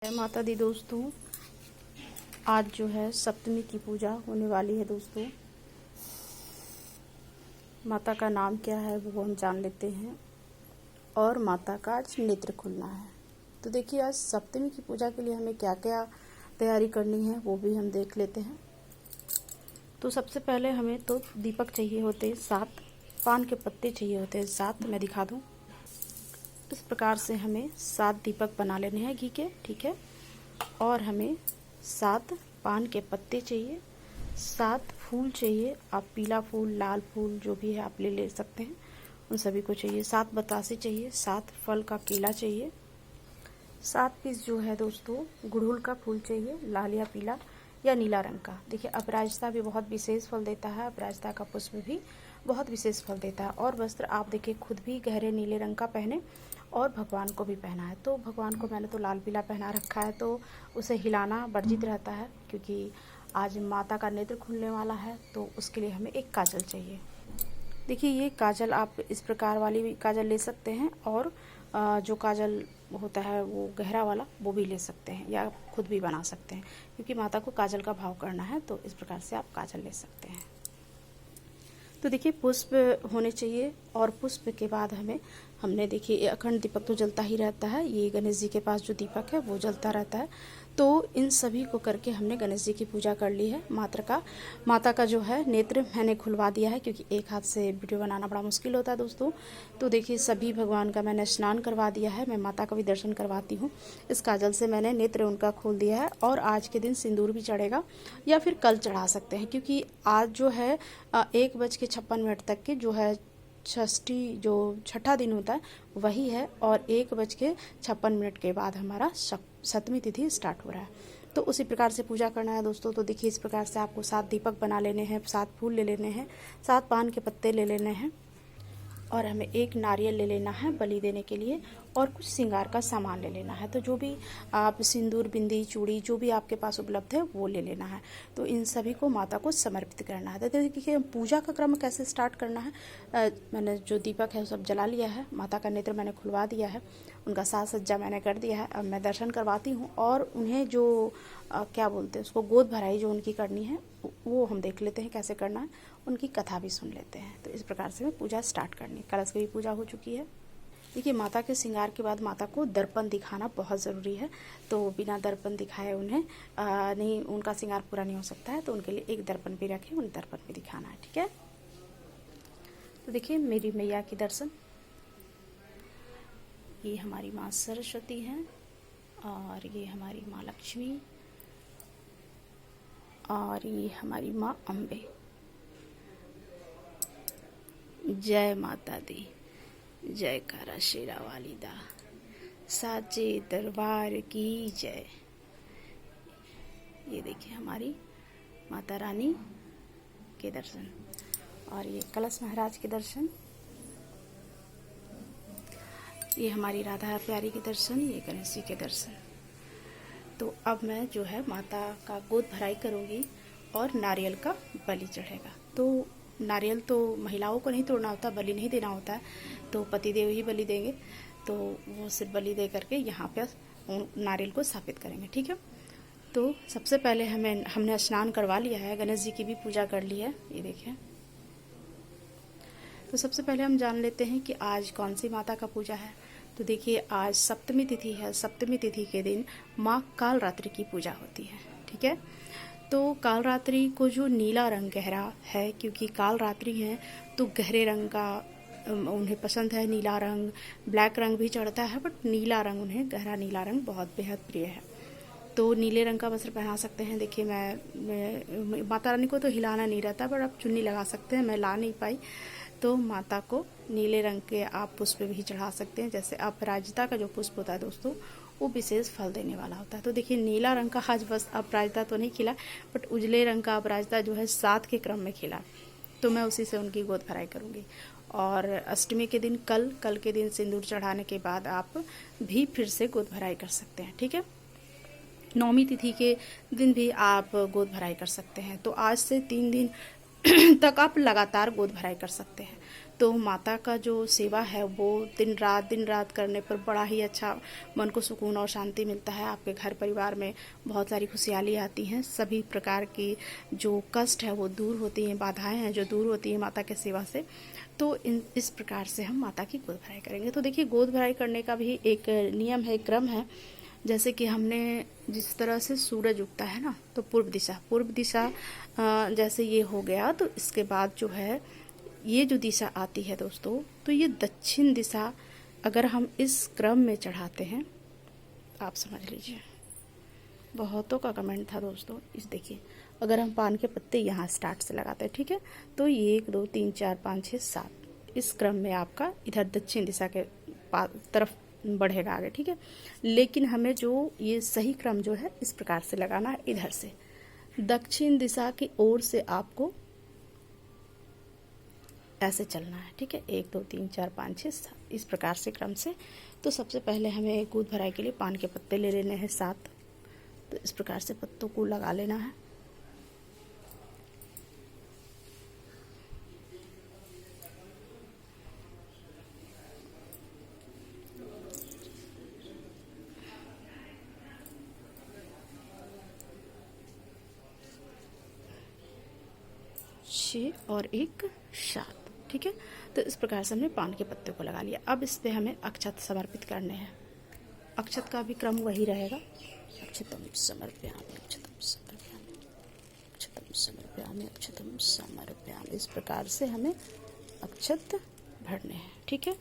जय माता दी दोस्तों। आज जो है सप्तमी की पूजा होने वाली है दोस्तों। माता का नाम क्या है वो हम जान लेते हैं और माता का आज नेत्र खुलना है। तो देखिए आज सप्तमी की पूजा के लिए हमें क्या क्या तैयारी करनी है वो भी हम देख लेते हैं। तो सबसे पहले हमें तो दीपक चाहिए होते हैं 7, पान के पत्ते चाहिए होते हैं 7। मैं दिखा दूँ, इस प्रकार से हमें 7 दीपक बना लेने हैं घी के, ठीक है। और हमें 7 पान के पत्ते चाहिए, 7 फूल चाहिए। आप पीला फूल, लाल फूल जो भी है आप ले सकते हैं, उन सभी को चाहिए। 7 बतासे चाहिए, 7 फल का केला चाहिए, 7 पीस जो है दोस्तों गुड़हल का फूल चाहिए, लाल या पीला या नीला रंग का। देखिए अपराजिता भी बहुत विशेष फल देता है, अपराजिता का पुष्प भी बहुत विशेष फल देता है। और वस्त्र आप देखिए खुद भी गहरे नीले रंग का पहने और भगवान को भी पहना है। तो भगवान को मैंने तो लाल पीला पहना रखा है, तो उसे हिलाना वर्जित रहता है क्योंकि आज माता का नेत्र खुलने वाला है। तो उसके लिए हमें एक काजल चाहिए। देखिए ये काजल आप इस प्रकार वाली भी काजल ले सकते हैं और जो काजल होता है वो गहरा वाला वो भी ले सकते हैं या खुद भी बना सकते हैं, क्योंकि माता को काजल का भाव करना है। तो इस प्रकार से आप काजल ले सकते हैं। तो देखिए पुष्प होने चाहिए और पुष्प के बाद हमने देखिए अखंड दीपक तो जलता ही रहता है। ये गणेश जी के पास जो दीपक है वो जलता रहता है। तो इन सभी को करके हमने गणेश जी की पूजा कर ली है। माता का जो है नेत्र मैंने खुलवा दिया है, क्योंकि एक हाथ से वीडियो बनाना बड़ा मुश्किल होता है दोस्तों। तो देखिए सभी भगवान का मैंने स्नान करवा दिया है। मैं माता का भी दर्शन करवाती हूँ। इस काजल से मैंने नेत्र उनका खोल दिया है। और आज के दिन सिंदूर भी चढ़ेगा या फिर कल चढ़ा सकते हैं, क्योंकि आज जो है 1:56 तक के जो है षष्ठी जो छठा दिन होता है वही है, और 1:56 के बाद हमारा सप्तमी तिथि स्टार्ट हो रहा है। तो उसी प्रकार से पूजा करना है दोस्तों। तो देखिए इस प्रकार से आपको 7 दीपक बना लेने हैं, 7 फूल ले लेने हैं, 7 पान के पत्ते ले लेने हैं, और हमें 1 नारियल ले लेना है बलि देने के लिए, और कुछ श्रृंगार का सामान ले लेना है। तो जो भी आप सिंदूर, बिंदी, चूड़ी जो भी आपके पास उपलब्ध है वो ले लेना है। तो इन सभी को माता को समर्पित करना है। तो देखिए पूजा का क्रम कैसे स्टार्ट करना है। मैंने जो दीपक है वो सब जला लिया है, माता का नेत्र मैंने खुलवा दिया है, उनका साज सज्जा मैंने कर दिया है। अब मैं दर्शन करवाती हूँ और उन्हें जो क्या बोलते हैं उसको, गोद भराई जो उनकी करनी है वो हम देख लेते हैं कैसे करना है, उनकी कथा भी सुन लेते हैं। तो इस प्रकार से मैं पूजा स्टार्ट करनी। कलश की भी पूजा हो चुकी है। देखिए माता के श्रृंगार के बाद माता को दर्पण दिखाना बहुत ज़रूरी है। तो बिना दर्पण दिखाए उन्हें नहीं, उनका श्रृंगार पूरा नहीं हो सकता है। तो उनके लिए एक दर्पण भी रखें, उन्हें दर्पण भी दिखाना है, ठीक है। तो देखिए मेरी मैया की दर्शन, ये हमारी माँ सरस्वती हैं और ये हमारी माँ लक्ष्मी और ये हमारी माँ अम्बे। जय माता दी, जयकारा शेरा वाली दा, साचे दरबार की जय। ये देखिए हमारी माता रानी के दर्शन, और ये कलश महाराज के दर्शन, ये हमारी राधा प्यारी के दर्शन, ये गणेश जी के दर्शन। तो अब मैं जो है माता का गोद भराई करूँगी और नारियल का बलि चढ़ेगा। तो नारियल तो महिलाओं को नहीं तोड़ना होता, बलि नहीं देना होता है, तो पतिदेव ही बलि देंगे। तो वो सिर्फ बलि दे करके यहाँ पे नारियल को स्थापित करेंगे, ठीक है। तो सबसे पहले हमने स्नान करवा लिया है, गणेश जी की भी पूजा कर ली है, ये देखिए। तो सबसे पहले हम जान लेते हैं कि आज कौन सी माता का पूजा है। तो देखिए आज सप्तमी तिथि है। सप्तमी तिथि के दिन माँ कालरात्रि की पूजा होती है, ठीक है। तो कालरात्रि को जो नीला रंग गहरा है, क्योंकि कालरात्रि है तो गहरे रंग का उन्हें पसंद है। नीला रंग, ब्लैक रंग भी चढ़ता है, बट नीला रंग उन्हें, गहरा नीला रंग बहुत बेहद प्रिय है। तो नीले रंग का वस्त्र पहना सकते हैं। देखिए मैं माता रानी को तो हिलाना नहीं रहता, बट आप चुन्नी लगा सकते हैं, मैं ला नहीं पाई। तो माता को नीले रंग के आप पुष्प भी चढ़ा सकते हैं। जैसे अपराजिता का जो पुष्प होता है दोस्तों वो विशेष फल देने वाला होता है। तो देखिए नीला रंग का आज बस अपराजिता तो नहीं खिला, बट उजले रंग का अपराजिता जो है 7 के क्रम में खिला। तो मैं उसी से उनकी गोद भराई करूँगी। और अष्टमी के दिन कल के दिन सिंदूर चढ़ाने के बाद आप भी फिर से गोद भराई कर सकते हैं, ठीक है। नौमी तिथि के दिन भी आप गोद भराई कर सकते हैं। तो आज से 3 दिन तक आप लगातार गोद भराई कर सकते हैं। तो माता का जो सेवा है वो दिन रात करने पर बड़ा ही अच्छा मन को सुकून और शांति मिलता है। आपके घर परिवार में बहुत सारी खुशहाली आती हैं, सभी प्रकार की जो कष्ट है वो दूर होती हैं, बाधाएं हैं जो दूर होती हैं माता के सेवा से। तो इस प्रकार से हम माता की गोद भराई करेंगे। तो देखिए, गोद भराई करने का भी एक नियम है, क्रम है। जैसे कि हमने जिस तरह से सूरज उगता है ना, तो पूर्व दिशा जैसे ये हो गया, तो इसके बाद जो है ये जो दिशा आती है दोस्तों, तो ये दक्षिण दिशा अगर हम इस क्रम में चढ़ाते हैं, आप समझ लीजिए। बहुतों का कमेंट था दोस्तों, इस देखिए, अगर हम पान के पत्ते यहाँ स्टार्ट से लगाते हैं, ठीक है, तो ये 1 2 3 4 5 6 7 इस क्रम में आपका इधर दक्षिण दिशा के तरफ बढ़ेगा आगे, ठीक है। लेकिन हमें जो ये सही क्रम जो है इस प्रकार से लगाना है, इधर से दक्षिण दिशा की ओर से आपको ऐसे चलना है, ठीक है। 1 2 3 4 5 6 7 इस प्रकार से क्रम से। तो सबसे पहले हमें गोद भराई के लिए पान के पत्ते ले लेने हैं 7। तो इस प्रकार से पत्तों को लगा लेना है। छः और 1 7, ठीक है। तो इस प्रकार से हमने पान के पत्ते को लगा लिया। अब इस पे हमें अक्षत समर्पित करने हैं। अक्षत का भी क्रम वही रहेगा। अक्षतम समर्पयामि, अक्षतम समर्पयामि, अक्षतम समर्पयामि, अक्षतम समर्पयामि। इस प्रकार से हमें अक्षत भरने हैं, ठीक है।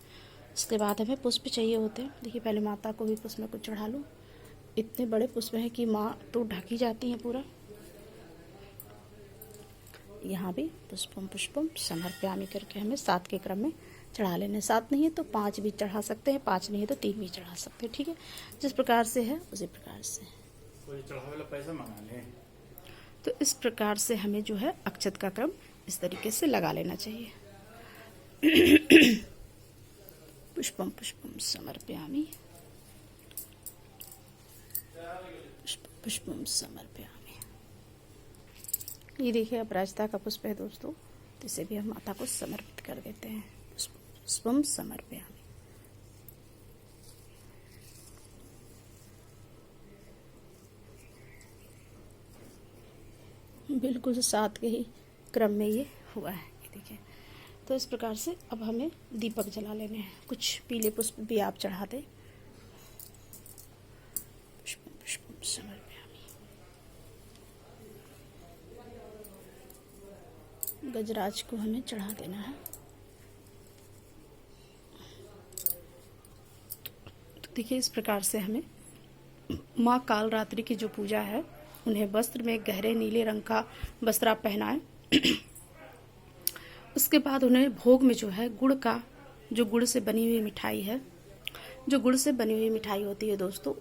इसके बाद हमें पुष्प चाहिए होते हैं। देखिए, पहले माता को भी पुष्प में कुछ चढ़ा लूँ। इतने बड़े पुष्प हैं कि माँ तो ढकी जाती हैं पूरा। यहाँ भी पुष्पम समर्पयामि करके हमें 7 के क्रम में चढ़ा लेने। 7 नहीं है तो 5 भी चढ़ा सकते हैं, 5 नहीं है तो 3 भी चढ़ा सकते हैं, ठीक है। जिस प्रकार से है उसी प्रकार से। कोई चढ़ावे वाला पैसा मांगा। तो इस प्रकार से हमें जो है अक्षत का क्रम इस तरीके से लगा लेना चाहिए। पुष्पम समर्पयामि, पुष्पम समर्पयामि। ये देखिए, अपराजिता का पुष्प है दोस्तों, तो इसे भी हम माता को समर्पित कर देते हैं। पुष्पम समर्पयामि। बिल्कुल 7 के ही क्रम में ये हुआ है, ये देखिए। तो इस प्रकार से अब हमें दीपक जला लेने हैं। कुछ पीले पुष्प भी आप चढ़ा दें। पुष्पम समर्पयामि। गजराज को हमें चढ़ा देना है। तो देखिए, इस प्रकार से हमें माँ कालरात्रि की जो पूजा है, उन्हें वस्त्र में गहरे नीले रंग का वस्त्र आप पहनाएं। उसके बाद उन्हें भोग में जो है गुड़ का, जो गुड़ से बनी हुई मिठाई है, जो गुड़ से बनी हुई मिठाई होती है दोस्तों,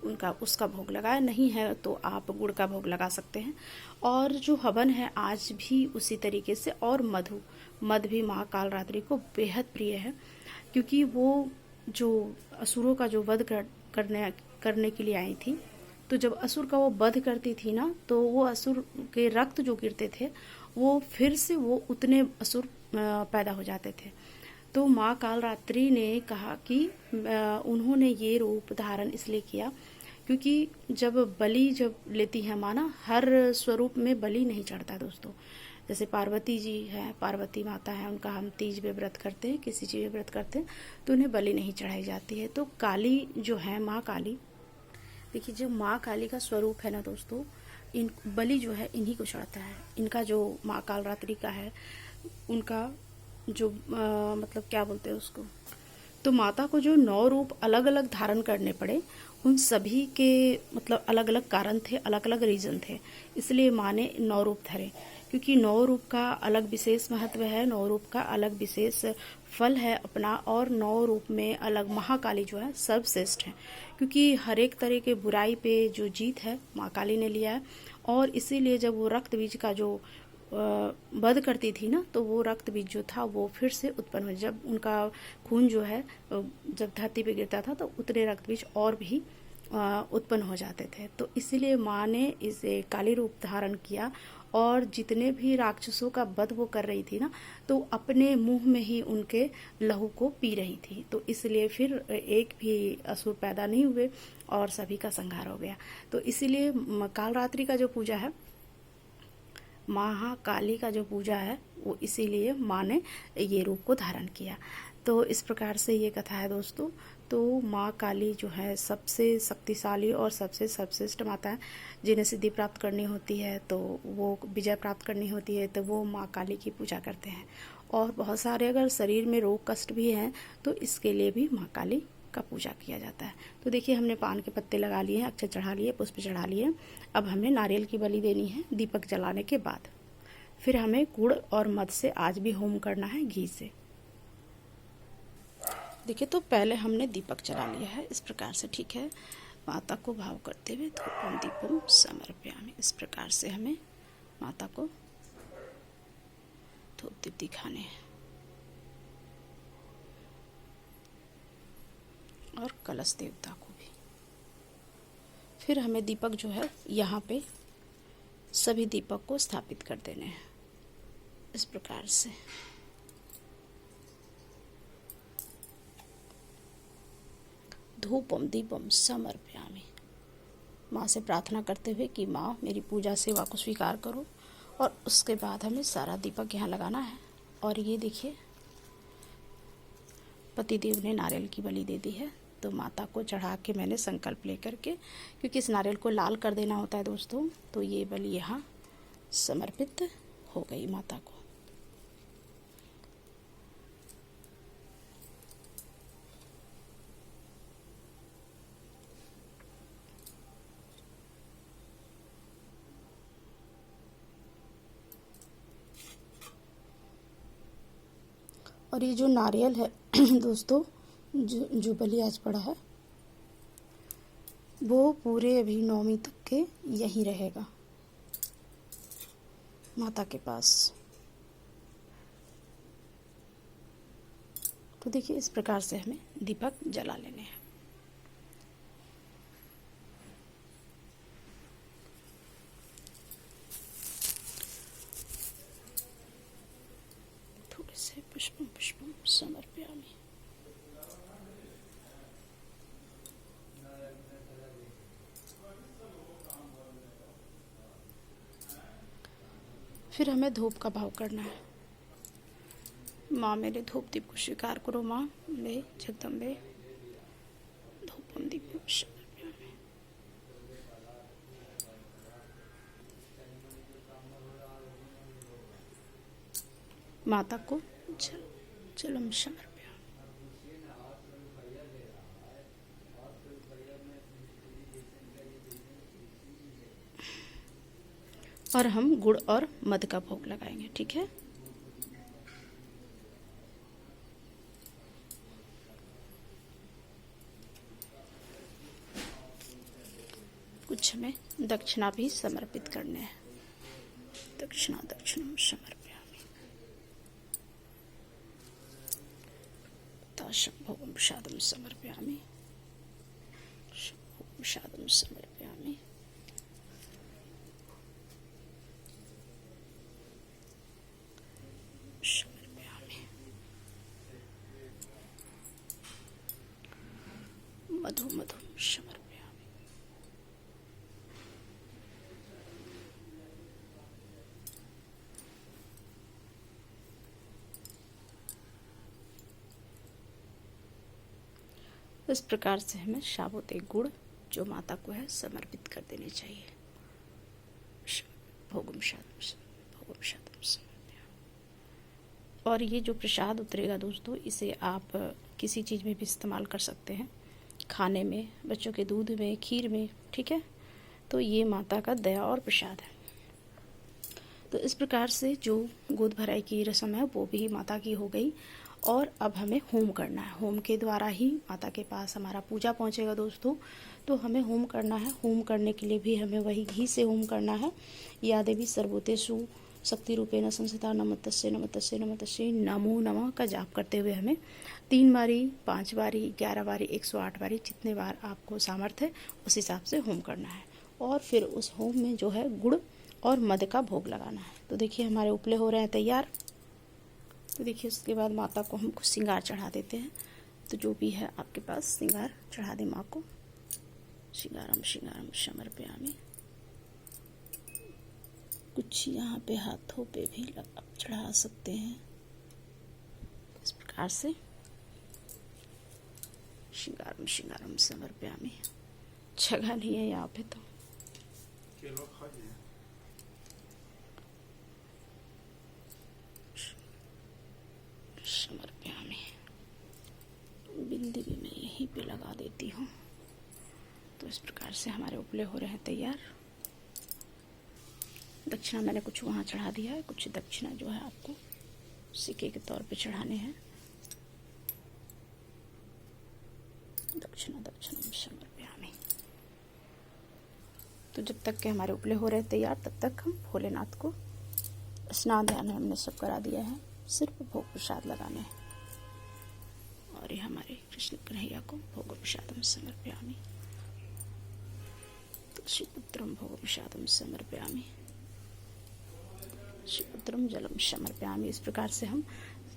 उसका भोग लगाए। नहीं है तो आप गुड़ का भोग लगा सकते हैं। और जो हवन है आज भी उसी तरीके से। और मध भी माँ कालरात्रि को बेहद प्रिय है, क्योंकि वो जो असुरों का जो वध करने के लिए आई थी, तो जब असुर का वो वध करती थी ना, तो वो असुर के रक्त जो गिरते थे, वो फिर से वो उतने असुर पैदा हो जाते थे। तो माँ कालरात्रि ने कहा कि उन्होंने ये रूप धारण इसलिए किया क्योंकि जब बलि लेती है माँ ना, हर स्वरूप में बलि नहीं चढ़ता दोस्तों। जैसे पार्वती जी है, पार्वती माता है, उनका हम तीज पे व्रत करते हैं, किसी चीज पे व्रत करते हैं, तो उन्हें बलि नहीं चढ़ाई जाती है। तो काली जो है, माँ काली, देखिए जो माँ काली का स्वरूप है ना दोस्तों, इन बलि जो है इन्हीं को चढ़ता है। इनका जो माँ कालरात्रि का है, उनका जो मतलब क्या बोलते हैं उसको, तो माता को जो 9 रूप अलग अलग धारण करने पड़े, उन सभी के मतलब अलग अलग कारण थे, अलग अलग रीजन थे। इसलिए माँ ने 9 रूप धरे, क्योंकि 9 रूप का अलग विशेष महत्व है, 9 रूप का अलग विशेष फल है अपना, और 9 रूप में अलग महाकाली जो है सर्वश्रेष्ठ है, क्योंकि हर एक तरह के बुराई पे जो जीत है माँ काली ने लिया है। और इसीलिए जब वो रक्त बीज का जो वध करती थी ना, तो वो रक्त बीज जो था वो फिर से उत्पन्न हो, जब उनका खून जो है जब धरती पे गिरता था, तो उतने रक्त बीज और भी उत्पन्न हो जाते थे। तो इसीलिए माँ ने इसे काली रूप धारण किया और जितने भी राक्षसों का वध वो कर रही थी ना, तो अपने मुंह में ही उनके लहू को पी रही थी। तो इसलिए फिर एक भी असुर पैदा नहीं हुए और सभी का संहार हो गया। तो इसीलिए कालरात्रि का जो पूजा है, महाकाली का जो पूजा है, वो इसीलिए माँ ने ये रूप को धारण किया। तो इस प्रकार से ये कथा है दोस्तों। तो माँ काली जो है सबसे शक्तिशाली और सबसे सर्वश्रेष्ठ माता है। जिन्हें सिद्धि प्राप्त करनी होती है, तो वो विजय प्राप्त करनी होती है, तो वो माँ काली की पूजा करते हैं। और बहुत सारे अगर शरीर में रोग कष्ट भी हैं, तो इसके लिए भी माँ काली का पूजा किया जाता है। तो देखिए, हमने पान के पत्ते लगा लिए हैं, अक्षत चढ़ा लिए, पुष्प चढ़ा लिए। अब हमें नारियल की बलि देनी है दीपक जलाने के बाद। फिर हमें गुड़ और मध से आज भी होम करना है, घी से। देखिए, तो पहले हमने दीपक जला लिया है इस प्रकार से, ठीक है। माता को भाव करते हुए धूपम दीपम समर्पयामि, इस प्रकार से हमें माता को धूप दीप दिखाने हैं। और कलश देवता को भी। फिर हमें दीपक जो है यहाँ पे सभी दीपक को स्थापित कर देने हैं इस प्रकार से। धूपम दीपम समर्पयामि, माँ से प्रार्थना करते हुए कि माँ मेरी पूजा सेवा को स्वीकार करो। और उसके बाद हमें सारा दीपक यहाँ लगाना है। और ये देखिए, पतिदेव ने नारियल की बलि दे दी है, तो माता को चढ़ा के मैंने संकल्प लेकर के, क्योंकि इस नारियल को लाल कर देना होता है दोस्तों, तो ये बलि यहाँ समर्पित हो गई माता को। और ये जो नारियल है दोस्तों, जो बलि आज पड़ा है, वो पूरे अभी 9वीं तक के यहीं रहेगा माता के पास। तो देखिए, इस प्रकार से हमें दीपक जला लेने हैं। थोड़े से पुष्पम पुष्पम समर्पयामि। फिर हमें धूप का भाव करना है। माँ मेरे धूप दीप को स्वीकार करो, माँ मे जगदम्बे, धूपम दीपम समर्पयामि। माता को जलम समर्पयामि। और हम गुड़ और मध का भोग लगाएंगे, ठीक है। कुछ हमें दक्षिणा भी समर्पित करने हैं। दक्षिणा दक्षिणम समर्पयामि। ताशं भोगं प्रसादं समर्पयामि। प्रसादं समर्पयामि। मधु मधु समर्पयामि। इस प्रकार से हमें साबुत एक गुड़ जो माता को है समर्पित कर देने चाहिए। भोगम शादम समर्पयामि। और ये जो प्रसाद उतरेगा दोस्तों, इसे आप किसी चीज़ में भी इस्तेमाल कर सकते हैं, खाने में, बच्चों के दूध में, खीर में, ठीक है। तो ये माता का दया और प्रसाद है। तो इस प्रकार से जो गोद भराई की रस्म है वो भी माता की हो गई। और अब हमें होम करना है। होम के द्वारा ही माता के पास हमारा पूजा पहुंचेगा दोस्तों। तो हमें होम करना है। होम करने के लिए भी हमें वही घी से होम करना है। या देवी सर्वभूतेषु शक्ति रूपेण संस्थिता नमस्तस्यै नमस्तस्यै नमस्तस्यै नमो नमः का जाप करते हुए हमें 3 बारी, 5 बारी, 11 बारी, 108 बारी, जितने बार आपको सामर्थ्य है उस हिसाब से होम करना है। और फिर उस होम में जो है गुड़ और मध का भोग लगाना है। तो देखिए हमारे उपले हो रहे हैं तैयार। तो देखिए उसके बाद माता को हम कुछ श्रृंगार चढ़ा देते हैं। तो जो भी है आपके पास श्रृंगार चढ़ा दे माँ को। श्रृंगारम श्रृंगारम समर्पयामि। कुछ यहाँ पे हाथों पे भी चढ़ा सकते हैं इस प्रकार से। श्रृंगारम श्रृंगारम समर्पयामि। जगह नहीं है यहाँ पे तो समर्पयामि। बिंदी भी मैं यहीं पे लगा देती हूँ। तो इस प्रकार से हमारे उपले हो रहे हैं तैयार। दक्षिणा मैंने कुछ वहाँ चढ़ा दिया है, कुछ दक्षिणा जो है आपको सिक्के के तौर पे चढ़ाने हैं। दक्षिणा दक्षिणम समर्पयामि। तो जब तक के हमारे उपले हो रहे तैयार तब तक हम भोलेनाथ को स्नान ध्यान हमने सब करा दिया है, सिर्फ भोग प्रसाद लगाने हैं। और ये हमारे कृष्ण कन्हैया को भोग प्रसादम समर्पयामि। तुलसीपुत्रम भोग प्रसादम समर्पयामि। शिवपुत्रम जलम समर्पयामि। इस प्रकार से हम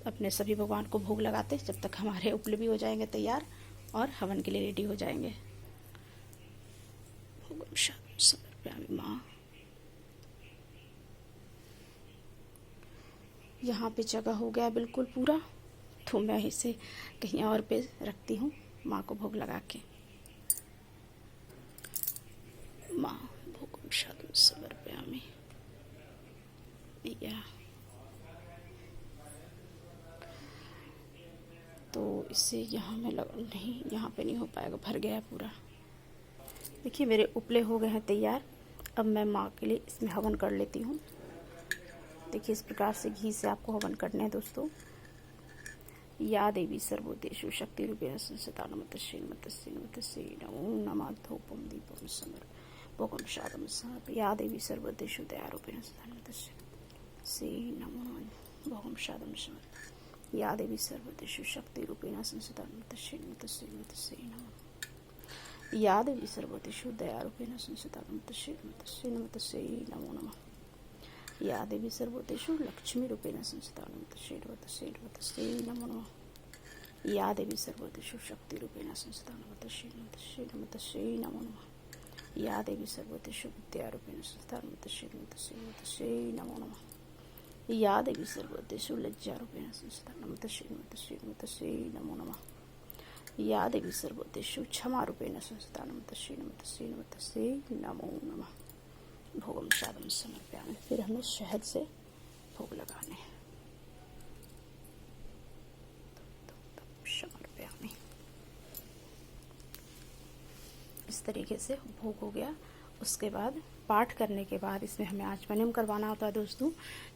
अपने सभी भगवान को भोग लगाते जब तक हमारे उपले भी हो जाएंगे तैयार और हवन के लिए रेडी हो जाएंगे। भोग प्रसादम समर्पयामि माँ। यहाँ पे जगह हो गया बिल्कुल पूरा, तो मैं इसे कहीं और पे रखती हूँ माँ को भोग लगा के। माँ भोग प्रसादम समर्पयामि। या तो इससे यहाँ में नहीं, यहाँ पे नहीं हो पाएगा, भर गया पूरा। देखिए मेरे उपले हो गए हैं तैयार। अब मैं माँ के लिए इसमें हवन कर लेती हूँ। देखिए इस प्रकार से घी से आपको हवन करने हैं दोस्तों। या देवी सर्वभूतेषु शक्ति रूपेण संस्थिता नमस्तस्यै नमस्तस्यै नमस्तस्यै नमो नमः। धूपम दीपम समर्पयामि। भोगं प्रसादं समर्पयामि। या देवी सर्वभूतेषु दयारूपेण संस्थिता नमस्तस्यै नमो नमः। भोगं प्रसादं समर्पयामि। या देवी सर्वभूतेषु शक्ति रूपेण संस्थिता नमस्तस्यै नमस्तस्यै नमस्तस्यै नमः। या देवी सर्वभूतेषु दयारूपेण संस्थिता नमस्तस्यै नमस्तस्यै नमस्तस्यै नमो नमः। या देवी सर्वभूतेषु लक्ष्मी रूपेण संस्थिता नमस्तस्यै नमस्तस्यै नमस्तस्यै नमो नमः। या देवी सर्वभूतेषु शक्ति रूपेण संस्थिता नमस्तस्यै नमस्तस्यै नमस्तस्यै नमो नमः। या देवी सर्वभूतेषु विद्या रूपेण संस्थिता नमस्तस्यै नमस्तस्यै नमस्तस्यै नमो नमः। या देवी सर्वभूतेषु लज्जा रूपेण संस्थिता नमस्तस्यै नमस्तस्यै नमस्तस्यै नमो नमः। या देवी सर्वभूतेषु क्षमा रूपेण संस्थिता नमस्तस्यै नमस्तस्यै नमस्तस्यै नमो नमः। भोगं प्रसादं समर्पयामि। फिर हमें शहद से भोग लगाने हैं। समर्पयामि। इस तरीके से भोग हो गया। उसके बाद पाठ करने के बाद इसमें हमें आचमनियम करवाना होता है दोस्तों।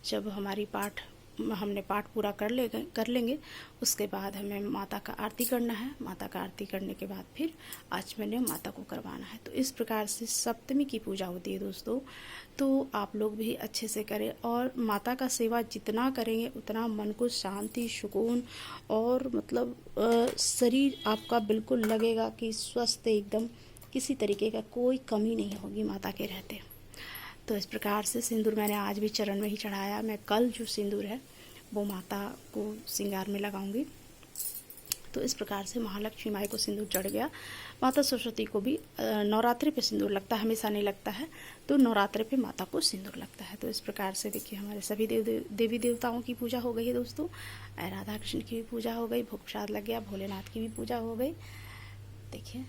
जब हमने पाठ पूरा कर लेंगे उसके बाद हमें माता का आरती करना है। माता का आरती करने के बाद फिर आचमनियम माता को करवाना है। तो इस प्रकार से सप्तमी की पूजा होती है दोस्तों। तो आप लोग भी अच्छे से करें और माता का सेवा जितना करेंगे उतना मन को शांति सुकून और मतलब शरीर आपका बिल्कुल लगेगा कि स्वस्थ एकदम, किसी तरीके का कोई कमी नहीं होगी माता के रहते। तो इस प्रकार से सिंदूर मैंने आज भी चरण में ही चढ़ाया। मैं कल जो सिंदूर है वो माता को श्रृंगार में लगाऊंगी। तो इस प्रकार से महालक्ष्मी माई को सिंदूर चढ़ गया। माता सरस्वती को भी नवरात्रि पे सिंदूर लगता है, हमेशा नहीं लगता है। तो नवरात्रि पे माता को सिंदूर लगता है। तो इस प्रकार से देखिए हमारे सभी देवी देवताओं की पूजा हो गई है दोस्तों। राधा कृष्ण की भी पूजा हो गई, भोग प्रसाद लग गया, भोलेनाथ की भी पूजा हो गई। देखिए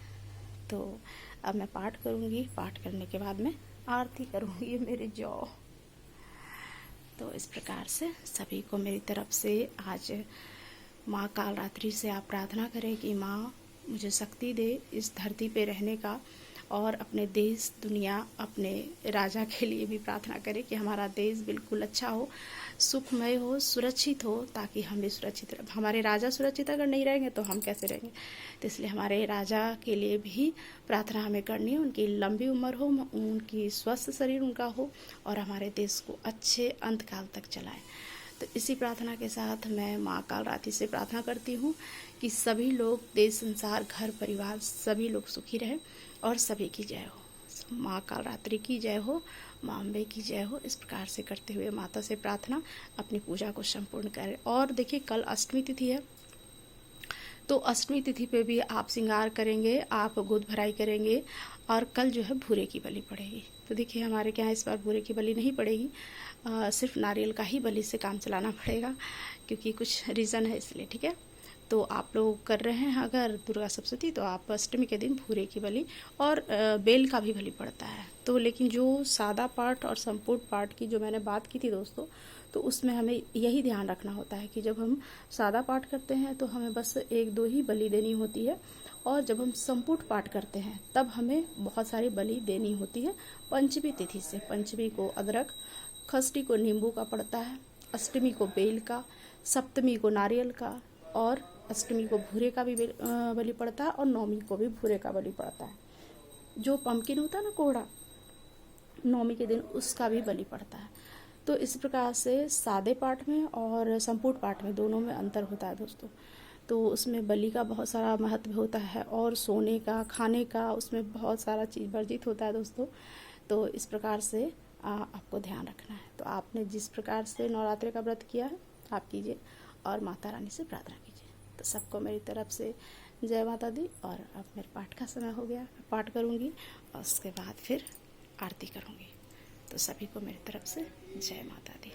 तो अब मैं पाठ करूँगी। पाठ करने के बाद मैं आरती करूँगी। ये मेरे जौ। तो इस प्रकार से सभी को मेरी तरफ से आज माँ कालरात्रि से आप प्रार्थना करें कि माँ मुझे शक्ति दे इस धरती पे रहने का, और अपने देश दुनिया अपने राजा के लिए भी प्रार्थना करें कि हमारा देश बिल्कुल अच्छा हो, सुखमय हो, सुरक्षित हो, ताकि हम भी सुरक्षित रहे। हमारे राजा सुरक्षित अगर नहीं रहेंगे तो हम कैसे रहेंगे। तो इसलिए हमारे राजा के लिए भी प्रार्थना हमें करनी है। उनकी लंबी उम्र हो, उनकी स्वस्थ शरीर उनका हो और हमारे देश को अच्छे अंतकाल तक चलाए। तो इसी प्रार्थना के साथ मैं माँ कालरात्रि से प्रार्थना करती हूँ कि सभी लोग, देश संसार घर परिवार सभी लोग सुखी रहें और सभी की जय हो। माँ कालरात्रि की जय हो, माँ अम्बे की जय हो, इस प्रकार से करते हुए माता से प्रार्थना अपनी पूजा को संपूर्ण करें। और देखिए कल अष्टमी तिथि है, तो अष्टमी तिथि पे भी आप श्रृंगार करेंगे, आप गोद भराई करेंगे और कल जो है भूरे की बलि पड़ेगी। तो देखिए हमारे क्या इस बार भूरे की बलि नहीं पड़ेगी, सिर्फ नारियल का ही बलि से काम चलाना पड़ेगा, क्योंकि कुछ रीज़न है इसलिए, ठीक है। तो आप लोग कर रहे हैं अगर दुर्गा सप्तमी, तो आप अष्टमी के दिन भूरे की बलि और बेल का भी बलि पड़ता है। तो लेकिन जो सादा पाठ और संपूर्ण पाठ की जो मैंने बात की थी दोस्तों, तो उसमें हमें यही ध्यान रखना होता है कि जब हम सादा पाठ करते हैं तो हमें बस 1-2 ही बलि देनी होती है, और जब हम संपूर्ण पाठ करते हैं तब हमें बहुत सारी बलि देनी होती है। पंचमी तिथि से, पंचमी को अदरक, षष्ठी को नींबू का पड़ता है, अष्टमी को बेल का, सप्तमी को नारियल का, और अष्टमी को भूरे का भी बलि पड़ता है, और नौमी को भी भूरे का बलि पड़ता है। जो पम्पकिन होता है ना, कोहड़ा, नौमी के दिन उसका भी बलि पड़ता है। तो इस प्रकार से सादे पाठ में और संपूर्ण पाठ में दोनों में अंतर होता है दोस्तों। तो उसमें बलि का बहुत सारा महत्व होता है, और सोने का, खाने का, उसमें बहुत सारा चीज़ वर्जित होता है दोस्तों। तो इस प्रकार से आपको ध्यान रखना है। तो आपने जिस प्रकार से नवरात्रि का व्रत किया है आप कीजिए, और माता रानी से प्रार्थना कीजिए। तो सबको मेरी तरफ से जय माता दी। और अब मेरे पाठ का समय हो गया, मैं पाठ करूँगी और उसके बाद फिर आरती करूँगी। तो सभी को मेरी तरफ से जय माता दी।